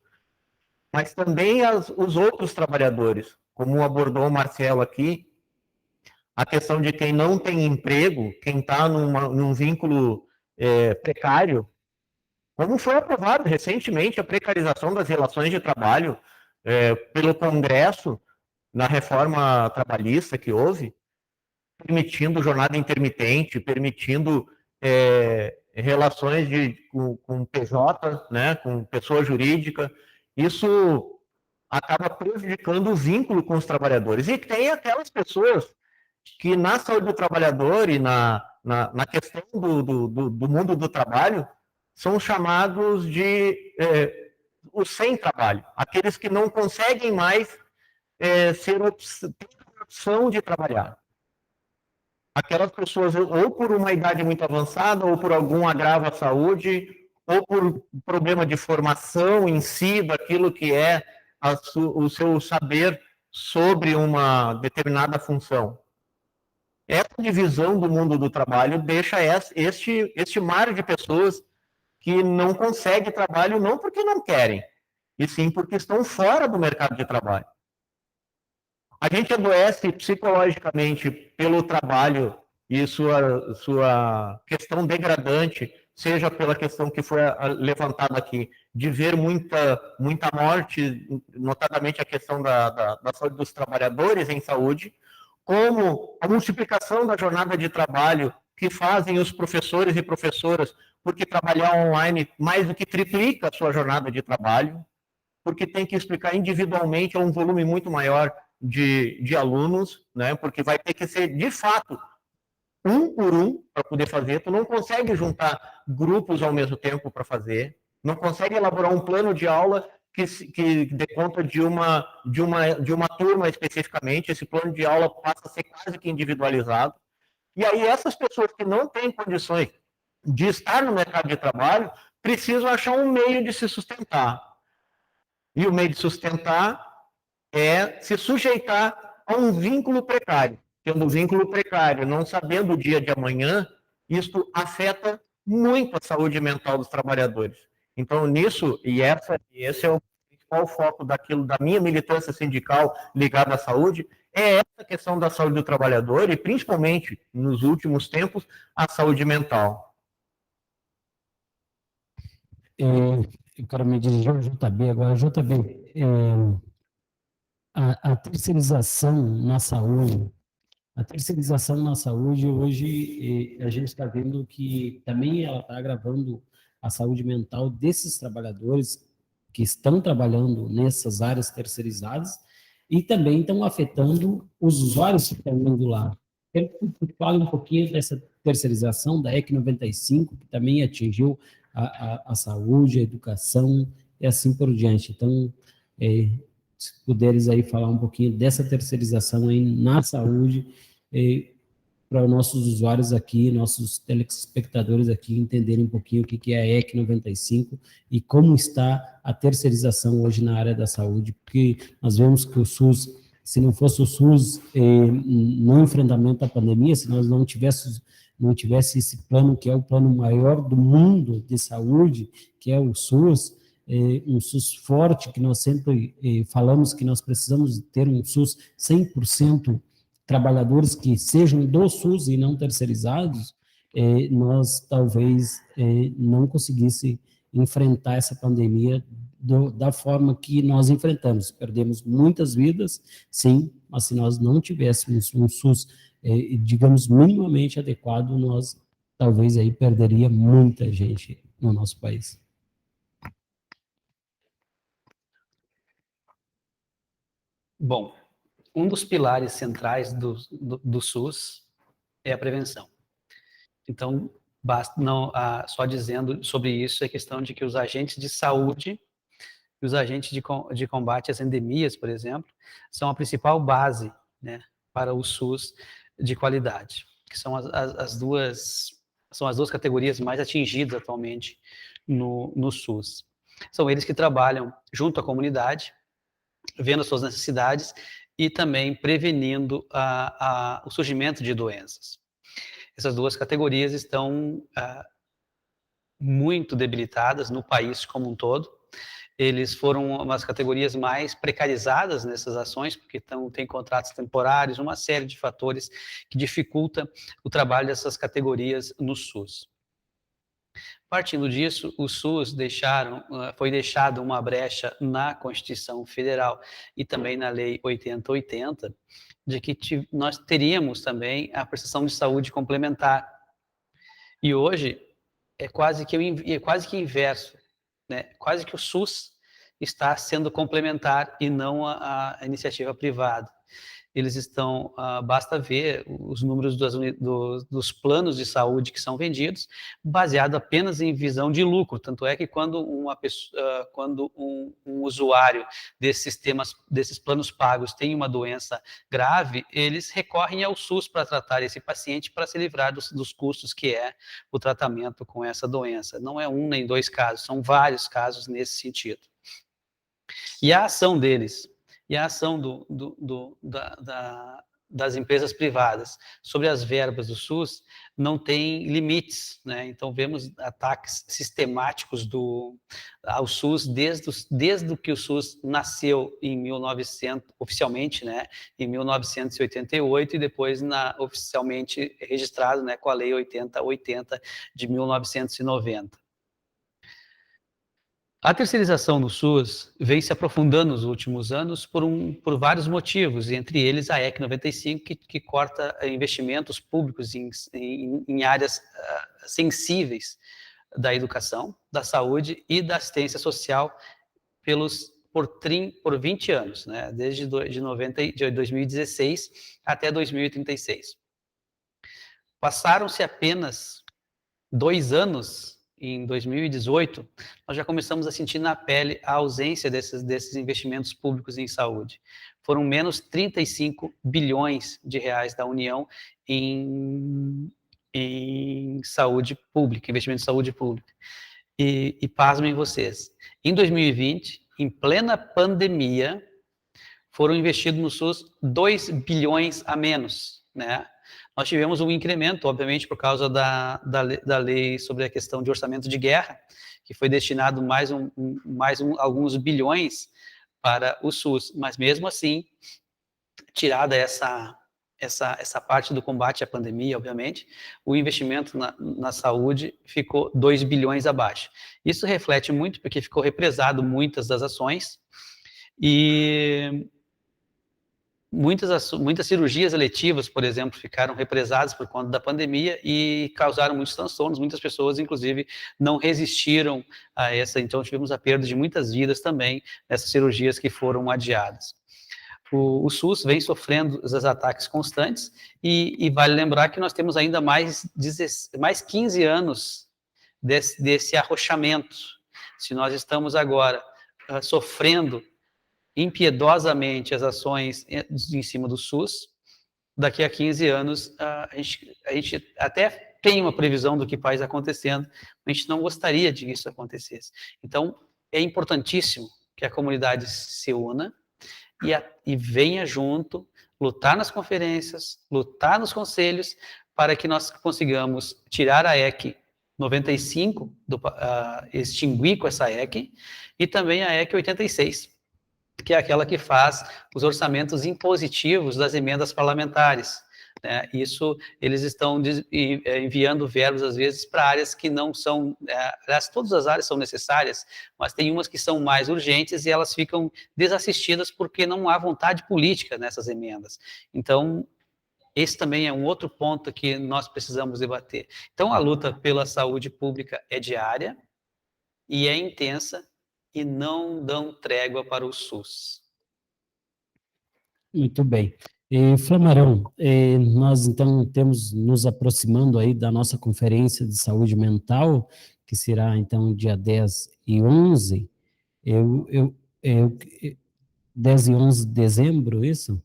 S1: Mas também os outros trabalhadores, como abordou o Marcelo aqui, a questão de quem não tem emprego, quem está num vínculo precário, como foi aprovado recentemente a precarização das relações de trabalho pelo Congresso, na reforma trabalhista que houve, permitindo jornada intermitente, permitindo relações com PJ, né, com pessoa jurídica. Isso acaba prejudicando o vínculo com os trabalhadores. E tem aquelas pessoas que na saúde do trabalhador e na questão do mundo do trabalho são chamados de os sem trabalho, aqueles que não conseguem mais ter opção de trabalhar. Aquelas pessoas, ou por uma idade muito avançada, ou por algum agravo à saúde, ou por problema de formação em si, daquilo que é o seu saber sobre uma determinada função. Essa divisão do mundo do trabalho deixa este mar de pessoas que não conseguem trabalho não porque não querem, e sim porque estão fora do mercado de trabalho. A gente adoece psicologicamente pelo trabalho e sua questão degradante, seja pela questão que foi levantada aqui, de ver muita morte, notadamente a questão da saúde dos trabalhadores em saúde, como a multiplicação da jornada de trabalho que fazem os professores e professoras, porque trabalhar online mais do que triplica a sua jornada de trabalho, porque tem que explicar individualmente a um volume muito maior de alunos, né? Porque vai ter que ser, de fato, um por um para poder fazer. Tu não consegue juntar grupos ao mesmo tempo para fazer, não consegue elaborar um plano de aula que dê conta de uma turma especificamente. Esse plano de aula passa a ser quase que individualizado. E aí essas pessoas que não têm condições de estar no mercado de trabalho precisam achar um meio de se sustentar. E o meio de sustentar é se sujeitar a um vínculo precário. Tendo um vínculo precário, não sabendo o dia de amanhã, isso afeta muito a saúde mental dos trabalhadores. Então, nisso, esse é o principal foco da minha militância sindical ligada à saúde, é essa questão da saúde do trabalhador e, principalmente, nos últimos tempos, a saúde mental.
S2: Eu quero me dirigir ao JB agora. JB, a terceirização na saúde, hoje a gente está vendo que também ela está agravando a saúde mental desses trabalhadores que estão trabalhando nessas áreas terceirizadas e também estão afetando os usuários que estão indo lá. Quero que tu fale um pouquinho dessa terceirização da EC 95, que também atingiu a saúde, a educação e assim por diante. Então, se puderes aí falar um pouquinho dessa terceirização aí na saúde, para os nossos usuários aqui, nossos telespectadores aqui entenderem um pouquinho o que é a EC 95 e como está a terceirização hoje na área da saúde, porque nós vemos que o SUS, se não fosse o SUS no enfrentamento à pandemia, se nós não tivesse esse plano, que é o plano maior do mundo de saúde, que é o SUS, um SUS forte, que nós sempre falamos que nós precisamos ter um SUS 100% trabalhadores que sejam do SUS e não terceirizados, nós talvez não conseguisse enfrentar essa pandemia da forma que nós enfrentamos. Perdemos muitas vidas, sim, mas se nós não tivéssemos um SUS, digamos, minimamente adequado, nós talvez aí perderia muita gente no nosso país.
S3: Bom, um dos pilares centrais do SUS é a prevenção. Então, basta não só dizendo sobre isso, é questão de que os agentes de saúde e os agentes de combate às endemias, por exemplo, são a principal base, né, para o SUS de qualidade, que são as duas categorias mais atingidas atualmente no SUS. São eles que trabalham junto à comunidade, vendo as suas necessidades e também prevenindo o surgimento de doenças. Essas duas categorias estão muito debilitadas no país como um todo. Eles foram umas categorias mais precarizadas nessas ações, porque tem contratos temporários, uma série de fatores que dificultam o trabalho dessas categorias no SUS. Partindo disso, o SUS foi deixado uma brecha na Constituição Federal e também na Lei 8080, de que nós teríamos também a prestação de saúde complementar. E hoje é quase que inverso, né? Quase que o SUS está sendo complementar e não a iniciativa privada. Eles estão, basta ver os números dos planos de saúde que são vendidos, baseado apenas em visão de lucro. Tanto é que quando um usuário desses planos pagos tem uma doença grave, eles recorrem ao SUS para tratar esse paciente, para se livrar dos custos que é o tratamento com essa doença. Não é um nem dois casos, são vários casos nesse sentido. E a ação deles, e a ação das empresas privadas sobre as verbas do SUS não tem limites, né? Então vemos ataques sistemáticos ao SUS desde que o SUS nasceu em 1900, oficialmente, né, em 1988 e depois oficialmente registrado, né, com a Lei 8080 de 1990. A terceirização no SUS vem se aprofundando nos últimos anos por vários motivos, entre eles a EC 95, que corta investimentos públicos em áreas sensíveis da educação, da saúde e da assistência social por 20 anos, né? Desde de 2016 até 2036. Passaram-se apenas 2 anos. Em 2018, nós já começamos a sentir na pele a ausência desses investimentos públicos em saúde. Foram menos 35 bilhões de reais da União em saúde pública, investimento em saúde pública. E pasmem vocês, em 2020, em plena pandemia, foram investidos no SUS 2 bilhões a menos, né? Nós tivemos um incremento, obviamente, por causa da lei sobre a questão de orçamento de guerra, que foi destinado alguns bilhões para o SUS. Mas, mesmo assim, tirada essa parte do combate à pandemia, obviamente, o investimento na saúde ficou 2 bilhões abaixo. Isso reflete muito, porque ficou represado muitas das ações e muitas cirurgias eletivas, por exemplo, ficaram represadas por conta da pandemia e causaram muitos transtornos. Muitas pessoas, inclusive, não resistiram a essa. Então, tivemos a perda de muitas vidas também nessas cirurgias que foram adiadas. o SUS vem sofrendo os ataques constantes e vale lembrar que nós temos ainda mais 15 anos desse arrochamento. Se nós estamos agora sofrendo impiedosamente as ações em cima do SUS, daqui a 15 anos a gente até tem uma previsão do que vai acontecendo, mas a gente não gostaria de que isso acontecesse. Então, é importantíssimo que a comunidade se una e venha junto, lutar nas conferências, lutar nos conselhos, para que nós consigamos tirar a EC 95, extinguir com essa EC, e também a EC 86, que é aquela que faz os orçamentos impositivos das emendas parlamentares. Né? Isso, eles estão enviando verbos, às vezes, para áreas que não são... aliás, todas as áreas são necessárias, mas tem umas que são mais urgentes e elas ficam desassistidas porque não há vontade política nessas emendas. Então, esse também é um outro ponto que nós precisamos debater. Então, a luta pela saúde pública é diária e é intensa e não dão trégua para o SUS.
S2: Muito bem. Flamarão, nós então temos nos aproximando aí da nossa conferência de saúde mental, que será então dia 10 e 11, 10 e 11 de dezembro, isso?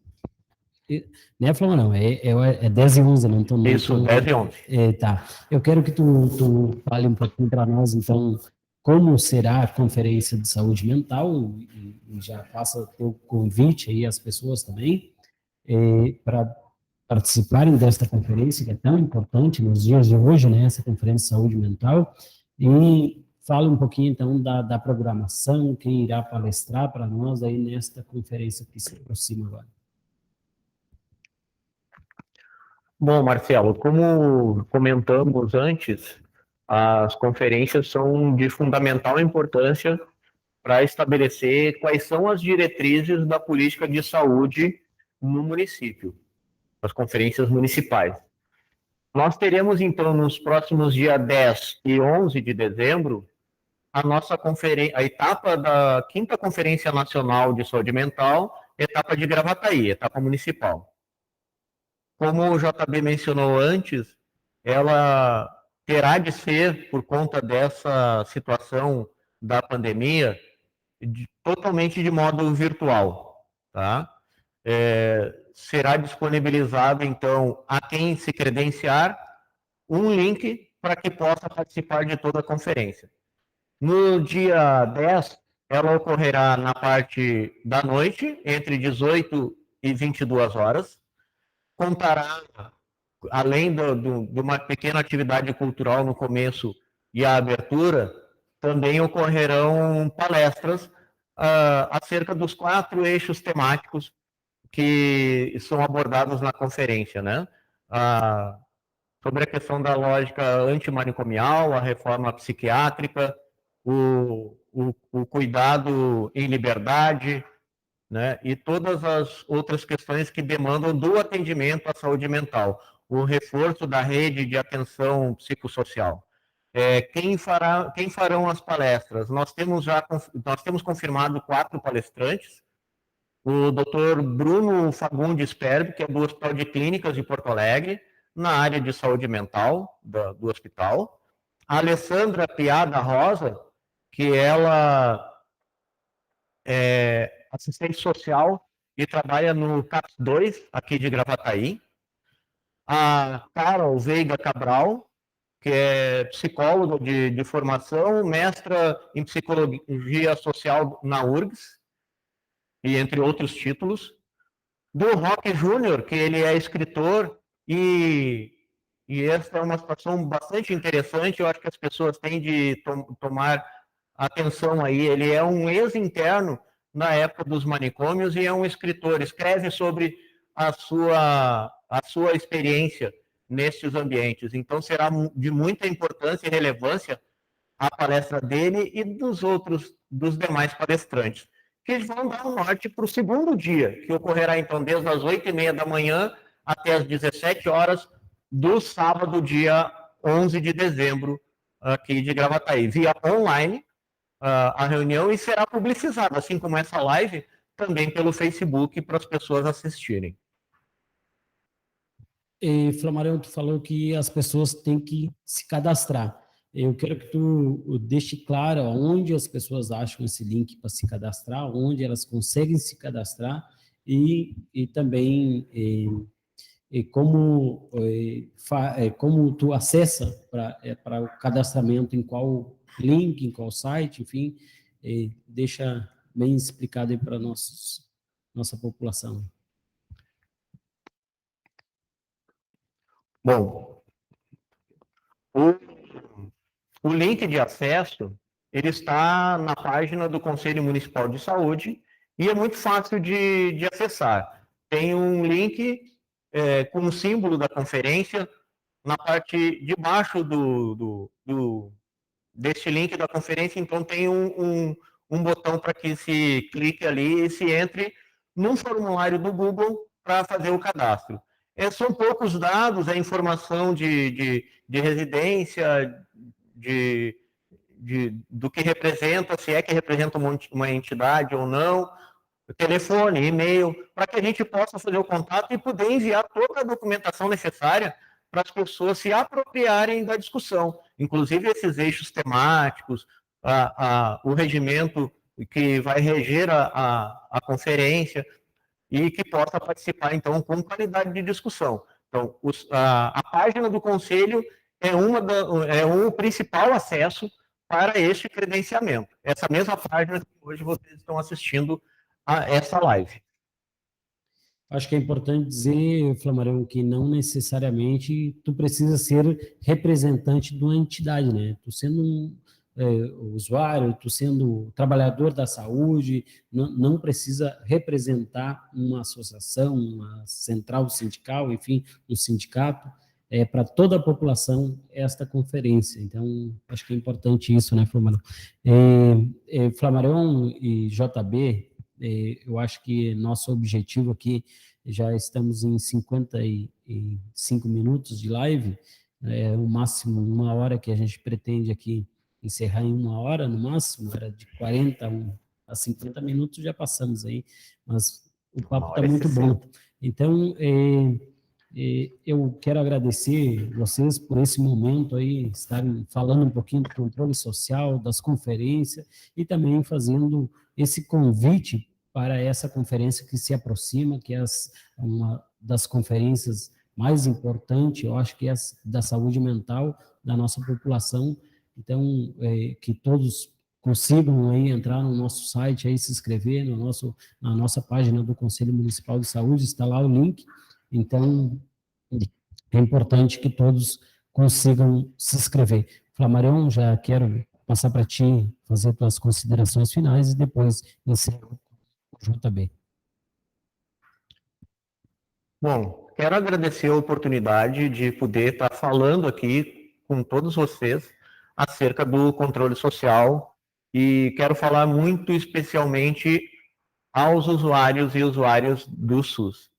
S2: Né, Flamarão? É 10 e 11, não? Então,
S1: isso, 10 e 11.
S2: Tá. Eu quero que tu fale um pouquinho para nós, então, como será a conferência de saúde mental, e já faça o teu convite aí às pessoas também, para participarem desta conferência, que é tão importante nos dias de hoje, né, essa conferência de saúde mental, e fale um pouquinho, então, da programação, quem irá palestrar para nós aí nesta conferência que se aproxima agora.
S1: Bom, Marcelo, como comentamos antes, as conferências são de fundamental importância para estabelecer quais são as diretrizes da política de saúde no município, as conferências municipais. Nós teremos, então, nos próximos dias 10 e 11 de dezembro, a nossa conferência, a etapa da 5ª Conferência Nacional de Saúde Mental, etapa de Gravataí, etapa municipal. Como o JB mencionou antes, ela terá de ser, por conta dessa situação da pandemia, totalmente de modo virtual, tá? Será disponibilizado, então, a quem se credenciar, um link para que possa participar de toda a conferência. No dia 10, ela ocorrerá na parte da noite, entre 18 e 22 horas. Contará, além de uma pequena atividade cultural no começo e a abertura, também ocorrerão palestras acerca dos 4 eixos temáticos que são abordados na conferência, né? Sobre a questão da lógica antimanicomial, a reforma psiquiátrica, o cuidado em liberdade, né? E todas as outras questões que demandam do atendimento à saúde mental, o reforço da rede de atenção psicossocial. Quem farão as palestras? Nós temos confirmado 4 palestrantes. O Dr. Bruno Fagundes Perb, que é do Hospital de Clínicas de Porto Alegre, na área de saúde mental do hospital. A Alessandra Piada Rosa, que ela é assistente social e trabalha no CAPS 2, aqui de Gravataí. A Carol Veiga Cabral, que é psicóloga de formação, mestra em psicologia social na URGS, e entre outros títulos. Do Roque Júnior, que ele é escritor, e essa é uma situação bastante interessante, eu acho que as pessoas têm de tomar atenção aí. Ele é um ex-interno na época dos manicômios e é um escritor, escreve sobre a sua experiência nesses ambientes. Então, será de muita importância e relevância a palestra dele e dos demais palestrantes, que vão dar um norte para o segundo dia, que ocorrerá, então, desde as 8h30 da manhã até as 17 horas do sábado, dia 11 de dezembro, aqui de Gravataí, via online, a reunião, e será publicizada, assim como essa live, também pelo Facebook para as pessoas assistirem.
S2: E, Flamarion, tu falou que as pessoas têm que se cadastrar. Eu quero que tu deixe claro onde as pessoas acham esse link para se cadastrar, onde elas conseguem se cadastrar e também como tu acessa para o cadastramento, em qual link, em qual site, enfim, deixa bem explicado aí para nossa população.
S1: Bom, o link de acesso, ele está na página do Conselho Municipal de Saúde e é muito fácil de acessar. Tem um link com o símbolo da conferência na parte de baixo deste link da conferência, então tem um botão para que se clique ali e se entre num formulário do Google para fazer o cadastro. São poucos dados, a informação de residência, do que representa, se é que representa uma entidade ou não, telefone, e-mail, para que a gente possa fazer o contato e poder enviar toda a documentação necessária para as pessoas se apropriarem da discussão, inclusive esses eixos temáticos, o regimento que vai reger a conferência e que possa participar, então, com qualidade de discussão. Então, a página do Conselho é um principal acesso para este credenciamento. Essa mesma página que hoje vocês estão assistindo a essa live.
S2: Acho que é importante dizer, Flamarion, que não necessariamente tu precisa ser representante de uma entidade, né? Tu sendo um usuário, tu sendo trabalhador da saúde, não precisa representar uma associação, uma central sindical, enfim, um sindicato. Para toda a população esta conferência. Então, acho que é importante isso, né, Flamarion? Flamarion e JB, eu acho que nosso objetivo aqui, já estamos em 55 minutos de live, o máximo 1 hora que a gente pretende aqui encerrar em 1 hora, no máximo, era de 40 a 50 minutos, já passamos aí, mas o papo está muito bom. Então, eu quero agradecer vocês por esse momento aí, estarem falando um pouquinho do controle social, das conferências, e também fazendo esse convite para essa conferência que se aproxima, que é uma das conferências mais importantes, eu acho que é da saúde mental da nossa população. Então, que todos consigam aí entrar no nosso site, aí se inscrever na nossa página do Conselho Municipal de Saúde, está lá o link. Então, é importante que todos consigam se inscrever. Flamarion, já quero passar para ti, fazer tuas considerações finais e depois encerro o JB.
S1: Bom, quero agradecer a oportunidade de poder estar falando aqui com todos vocês acerca do controle social e quero falar muito especialmente aos usuários e usuárias do SUS.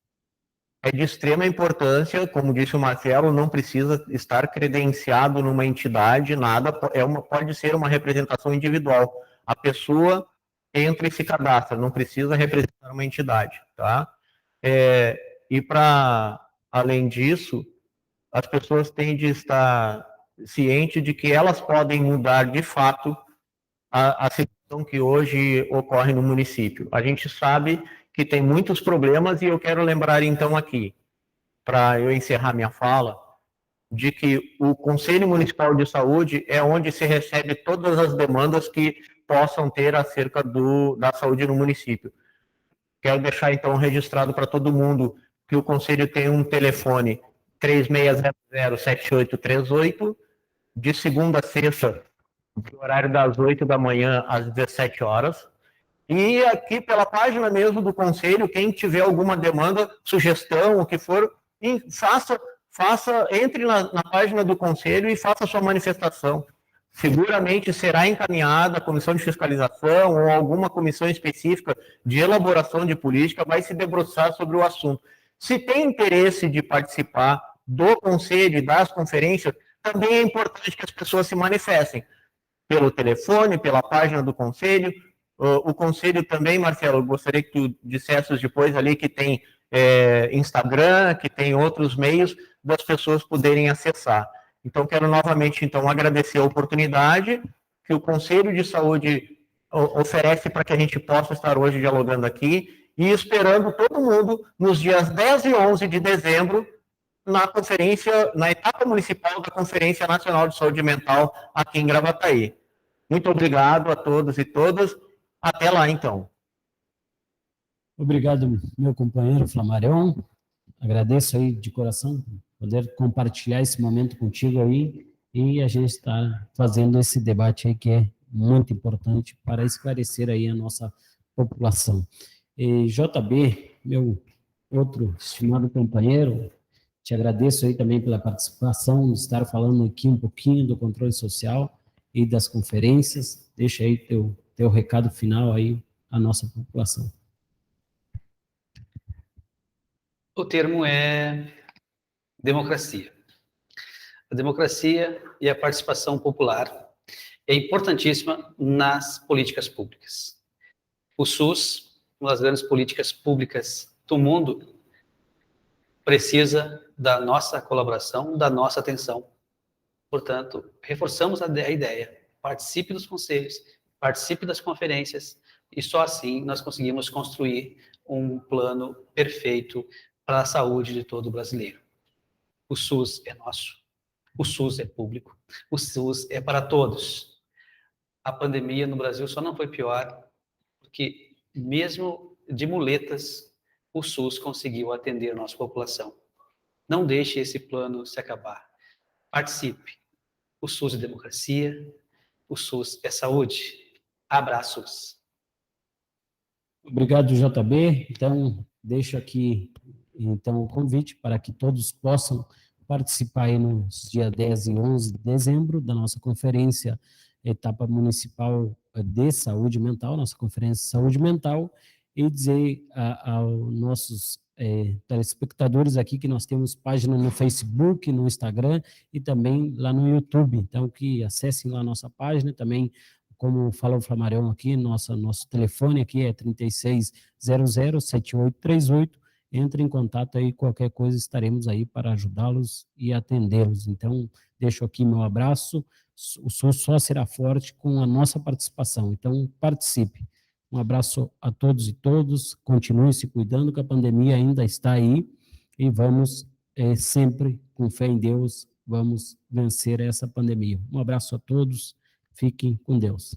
S1: É de extrema importância, como disse o Marcelo, não precisa estar credenciado numa entidade, nada, pode ser uma representação individual. A pessoa entra e se cadastra, não precisa representar uma entidade, tá? E além disso, as pessoas têm de estar cientes de que elas podem mudar de fato a situação que hoje ocorre no município. A gente sabe que tem muitos problemas e eu quero lembrar então aqui, para eu encerrar minha fala, de que o Conselho Municipal de Saúde é onde se recebe todas as demandas que possam ter acerca da saúde no município. Quero deixar então registrado para todo mundo que o Conselho tem um telefone 3600-7838, de segunda a sexta, no horário das 8 da manhã às 17 horas. E aqui pela página mesmo do Conselho, quem tiver alguma demanda, sugestão, o que for, entre na página do Conselho e faça a sua manifestação. Seguramente será encaminhada a comissão de fiscalização ou alguma comissão específica de elaboração de política vai se debruçar sobre o assunto. Se tem interesse de participar do Conselho e das conferências, também é importante que as pessoas se manifestem pelo telefone, pela página do Conselho, O conselho também, Marcelo, gostaria que tu dissesses depois ali que tem Instagram, que tem outros meios das pessoas poderem acessar. Então, quero novamente, então, agradecer a oportunidade que o Conselho de Saúde oferece para que a gente possa estar hoje dialogando aqui e esperando todo mundo nos dias 10 e 11 de dezembro na conferência, na etapa municipal da Conferência Nacional de Saúde Mental aqui em Gravataí. Muito obrigado a todos e todas. Até lá, então.
S2: Obrigado, meu companheiro Flamarion. Agradeço aí de coração poder compartilhar esse momento contigo aí e a gente está fazendo esse debate aí que é muito importante para esclarecer aí a nossa população. E JB, meu outro estimado companheiro, te agradeço aí também pela participação, estar falando aqui um pouquinho do controle social e das conferências. Deixa aí teu recado final aí à nossa população.
S3: O termo é democracia. A democracia e a participação popular é importantíssima nas políticas públicas. O SUS, uma das grandes políticas públicas do mundo, precisa da nossa colaboração, da nossa atenção. Portanto, reforçamos a ideia, participe dos conselhos, participe das conferências, e só assim nós conseguimos construir um plano perfeito para a saúde de todo brasileiro. O SUS é nosso, o SUS é público, o SUS é para todos. A pandemia no Brasil só não foi pior porque, mesmo de muletas, o SUS conseguiu atender a nossa população. Não deixe esse plano se acabar. Participe. O SUS é democracia, o SUS é saúde. Abraços.
S2: Obrigado, JB. Então, deixo aqui o convite para que todos possam participar aí nos dias 10 e 11 de dezembro da nossa conferência Etapa Municipal de Saúde Mental, nossa conferência de saúde mental, e dizer aos nossos telespectadores aqui que nós temos página no Facebook, no Instagram e também lá no YouTube. Então, que acessem lá a nossa página também. Como falou o Flamarion aqui, nosso telefone aqui é 3600-7838. Entre em contato aí, qualquer coisa estaremos aí para ajudá-los e atendê-los. Então, deixo aqui meu abraço. O SUS só será forte com a nossa participação. Então, participe. Um abraço a todos e todas. Continue se cuidando, que a pandemia ainda está aí. E vamos sempre, com fé em Deus, vamos vencer essa pandemia. Um abraço a todos. Fiquem com Deus.